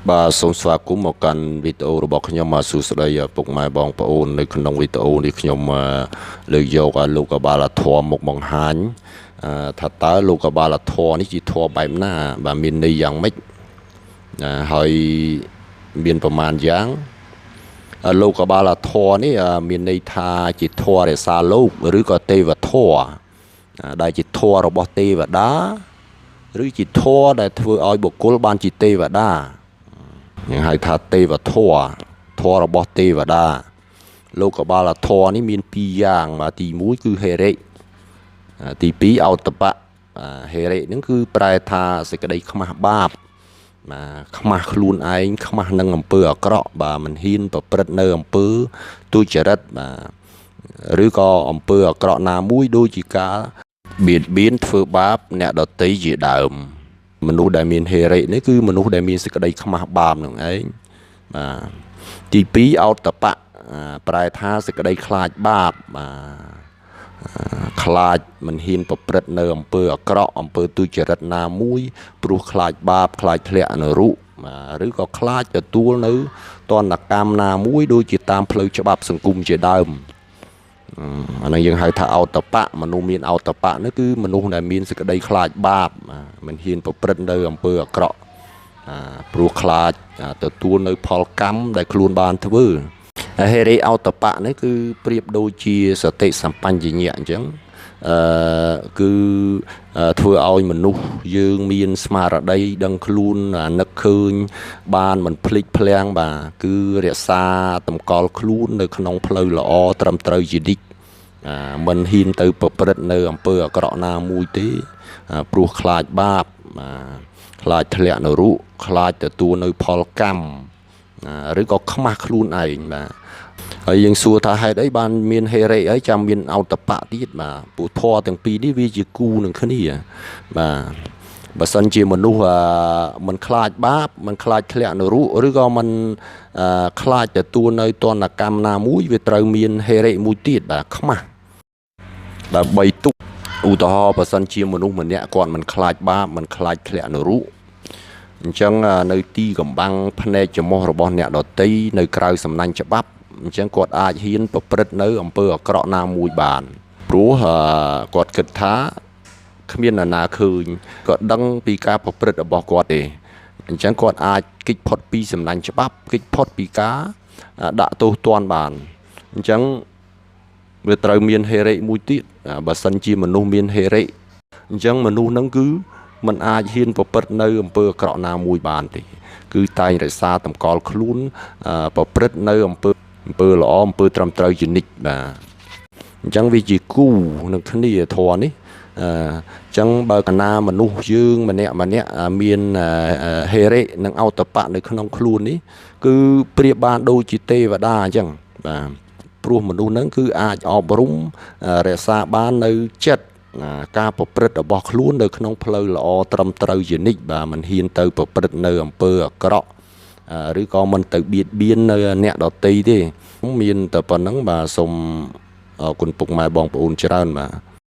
Bà sống xóa cũng một căn video rồi bọc nhóm mà sử dụng đây bọc mai bong bà ônในក្នុង video នេះខ្ញុំលើកយកលោកកបាលធម៌មកបង្ហាញថាតើលោកកបាលធម៌នេះជាធម៌បែបណាបាទមានន័យយ៉ាងម៉េចហើយមានប្រមាណយ៉ាងលោកកបាលធម៌នេះមានន័យថាជាធម៌រក្សាលោកឬក៏ទេវធម៌ដែលជាធម៌របស់ទេវតាឬជាធម៌ដែលធ្វើឲ្យបុគ្គលបានជាទេវតាយើងហៅថាទេវធម៌ធម៌របស់ទេវតាលោកកបាលធម៌នេះមាន2យ៉ាងបាទទី1គឺហេរិទី2អោតបៈហេរិហ្នឹងគឺប្រែថាសេចក្តីខ្មាស់បាបខ្មាស់ខ្លួនឯងខ្មាស់នឹងអំពើអាក្រក់បាទមិនហ៊ានប្រព្រឹត្តនៅអំពើទុច្ចរិតបាទឬក៏អំពើអាក្រក់ណាមួយដូចជាការបៀតបៀនធ្វើបាបអ្នកដទៃជាដើមមនុស្សដែលមានហេរិនេះគឺមនុស្សដែលមានសេចក្តីខ្មាស់បាបនឹងឯងបាទទី2អោតបៈប្រែថាសេចក្តីខ្លាចបាបខ្លាចមិនហ៊ានប្រព្រឹត្តនៅអំពើអាក្រក់អំពើទុច្ចរិតណាមួយព្រោះខ្លាចបាបខ្លាចធ្លាក់នរកឬក៏ខ្លាចទទួលនៅទណ្ឌកម្មណាមួយដូចជាតាមផ្លូវច្បាប់សង្គមជាដើមអានេះយើងហៅថាអោតបៈមនុស្សមានអោតបៈនោះគឺមនុស្សដែលមានសេចក្តីខ្លាចបាបមិនហ៊ានប្រព្រឹត្តនៅអំពើអាក្រក់ព្រោះខ្លាចទទួលនៅផលកម្មដែលខ្លួនបានធ្វើហេរិអោតបៈនេះគឺប្រៀបដូចជាសតិសម្បញ្ញៈអញ្ចឹងគឺធ្វើឲ្យមនុស្សយើងមានស្មារតីដឹងខ្លួននឹកឃើញបានមិនភ្លេចភ្លាំងបាទគឺរក្សាតម្កល់ខ្លួននៅក្នុងផ្លូវល្អត្រឹមត្រូវជានិច្ចមិនហ៊ានទៅប្រព្រឹត្តនៅអំពើអាក្រក់ណាមួយទេព្រោះខ្លាចបាបខ្លាចធ្លាក់នរកខ្លាចទទួលនៅផលកម្មឬក៏ខ្មាស់ខ្លួនឯងបាទហើយយើងសួរថាហេតុអីបានមានហេរិអីចាំមានអោតបៈទៀតបាទពុទ្ធធម៌ទាំងពីរនេះវាជាគូនឹងគ្នាបាទបើសិនជាមនុស្សមិនខ្លាចបាបមិនខ្លាចធ្លាក់នរកឬក៏មិនខ្លាចទទួលនៅទណ្ឌកម្មណាមួយវាត្រូវមានហេរិមួយទៀតបាទខ្មាស់ដើម្បីទុកឧទាហរណ៍បើសិនជាមនុស្សម្នាក់គាត់មិនខ្លាចបាបមិនខ្លាចធ្លាក់នរកអញ្ចឹងនៅទីកំបាំងភ្នែកច្រមុះរបស់អ្នកដតីនៅក្រៅសំណាញ់ច្បាប់អញ្ចឹងគាត់អាចហ៊ានប្រព្រឹត្តនៅអំពើអាក្រក់ណាមួយបានព្រោះគាត់គិតថាគ្មានអ្នកណាឃើញគាត់ដឹងពីការប្រព្រឹត្តរបស់គាត់ទេអញ្ចឹងគាត់អាចគេចផុតពីសំណាញ់ច្បាប់គេចផុតពីការដាក់ទោសទណ្ឌបានអញ្ចឹងវាត្រូវមានហេរិមួយទៀតបើសិនជាមនុស្សមានហេរិអញ្ចឹងមនុស្សហ្នឹងគឺมันអាចហ៊ានប្រព្រឹត្តនៅអំពើអាក្រក់ណាមួយបានទេគឺតែងរក្សាតម្កល់ខ្លួនប្រព្រឹត្តនៅអំពើល្អអំពើត្រឹមត្រូវជានិច្ចបាទអញ្ចឹងវាជាគូនឹងគ្នាធម៌នេះអញ្ចឹងបើកណាមនុស្សយើងម្នាក់មានហេរិនិងអោតបៈនៅក្នុងខ្លួននេះគឺប្រៀបបានដូចជាទេវតាអញ្ចឹងបាទព្រោះមនុស្សហ្នឹងគឺអាចអប់រំរក្សាបាននៅចិត្តការប្រព្រឹត្តរបស់ខ្លួននៅក្នុងផ្លូវល្អត្រឹមត្រូវជានិច្ចបាទមិនហ៊ានទៅប្រព្រឹត្តនៅអំពើអាក្រក់ឬក៏មិនទៅបៀតបៀននៅអ្នកដទៃទេមានតែប៉ុណ្្នឹងបាទសូមអរគុណពុកម៉ែបងប្អូនច្រើនបាទ